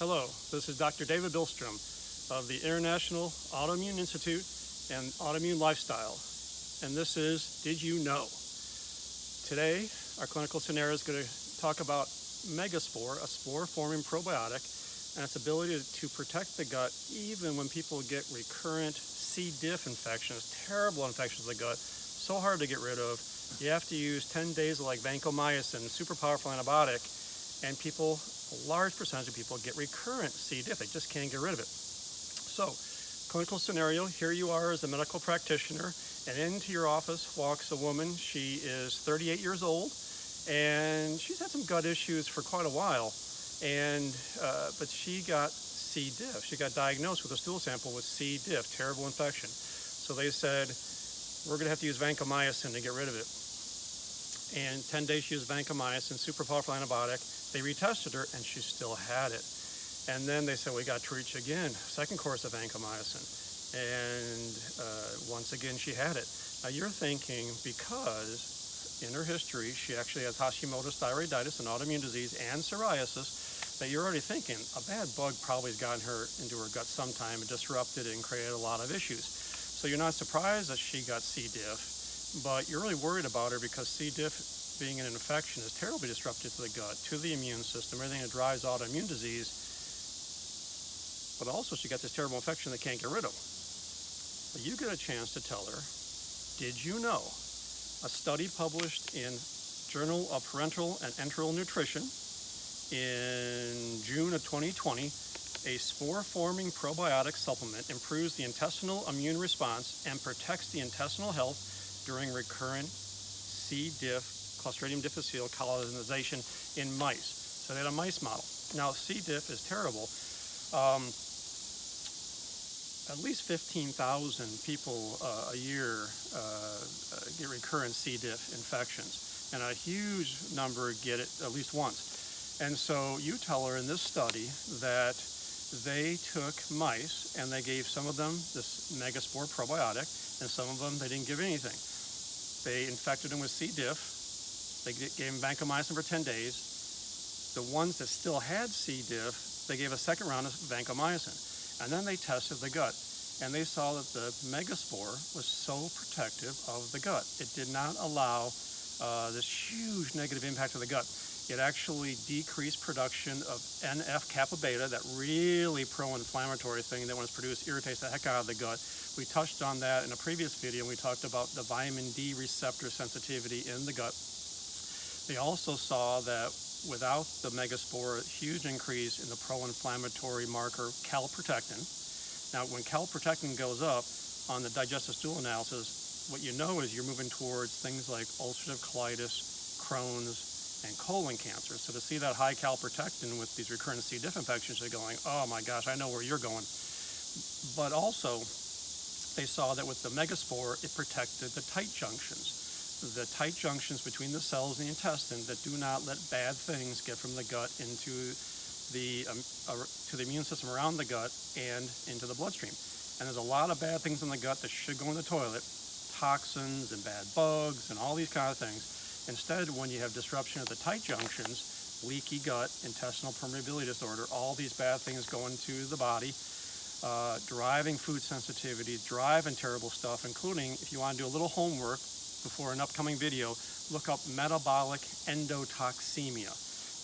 Hello, this is Dr. David Bilstrom of the International Autoimmune Institute and Autoimmune Lifestyle, and this is Did You Know? Today, our clinical scenario is going to talk about Megaspore, a spore-forming probiotic, and its ability to protect the gut even when people get recurrent C. diff infections, terrible infections of the gut, so hard to get rid of. You have to use 10 days of like vancomycin, super powerful antibiotic, and people, a large percentage of people get recurrent C. diff. They just can't get rid of it. So, clinical scenario, here you are as a medical practitioner, and into your office walks a woman. She is 38 years old, and she's had some gut issues for quite a while, but she got C. diff. She got diagnosed with a stool sample with C. diff, terrible infection. So they said, we're going to have to use vancomycin to get rid of it. And 10 days she used vancomycin, super powerful antibiotic. They retested her, and she still had it. And then they said, we got to treat you again, second course of vancomycin. And once again, she had it. Now you're thinking, because in her history, she actually has Hashimoto's thyroiditis, an autoimmune disease, and psoriasis, that you're already thinking, a bad bug probably has gotten her into her gut sometime and disrupted it and created a lot of issues. So you're not surprised that she got C. diff, but you're really worried about her because C. diff, being an infection, is terribly disruptive to the gut, to the immune system, everything that drives autoimmune disease. But also she got this terrible infection they can't get rid of. But you get a chance to tell her, did you know? A study published in Journal of Parenteral and Enteral Nutrition in June of 2020, a spore-forming probiotic supplement improves the intestinal immune response and protects the intestinal health during recurrent C. diff, Clostridium difficile colonization in mice. So they had a mice model. Now C. diff is terrible. At least 15,000 people a year get recurrent C. diff infections, and a huge number get it at least once. And so you tell her in this study that they took mice and they gave some of them this Megaspore probiotic, and some of them they didn't give anything. They infected them with C. diff. They gave them vancomycin for 10 days. The ones that still had C. diff, they gave a second round of vancomycin. And then they tested the gut, and they saw that the Megaspore was so protective of the gut. It did not allow this huge negative impact of the gut. It actually decreased production of NF-kappa beta, that really pro-inflammatory thing that when it's produced irritates the heck out of the gut. We touched on that in a previous video, and we talked about the vitamin D receptor sensitivity in the gut. They also saw that without the Megaspore, a huge increase in the pro-inflammatory marker Calprotectin. Now, when Calprotectin goes up on the digestive stool analysis, what you know is you're moving towards things like ulcerative colitis, Crohn's, and colon cancer. So to see that high Calprotectin with these recurrent C. diff infections, you're going, oh my gosh, I know where you're going. But also, they saw that with the Megaspore, it protected the tight junctions. The tight junctions between the cells in the intestine that do not let bad things get from the gut into the to the immune system around the gut and into the bloodstream. And there's a lot of bad things in the gut that should go in the toilet, toxins and bad bugs and all these kind of things. Instead, when you have disruption of the tight junctions, leaky gut, intestinal permeability disorder, all these bad things go into the body, driving food sensitivity, driving terrible stuff, including, if you want to do a little homework before an upcoming video, look up metabolic endotoxemia.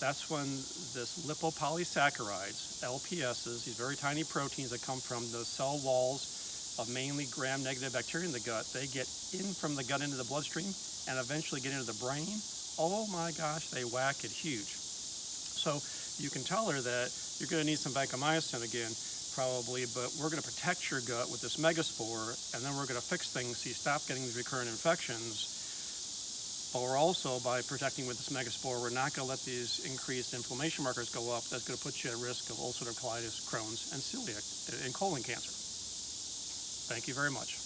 That's when this lipopolysaccharides, LPSs, these very tiny proteins that come from the cell walls of mainly gram-negative bacteria in the gut, they get in from the gut into the bloodstream and eventually get into the brain. Oh my gosh, they whack it huge. So you can tell her that you're going to need some vancomycin again, probably, but we're going to protect your gut with this Megaspore, and then we're going to fix things so you stop getting these recurrent infections. But we're also, by protecting with this Megaspore, we're not going to let these increased inflammation markers go up. That's going to put you at risk of ulcerative colitis, Crohn's, and celiac and colon cancer. Thank you very much.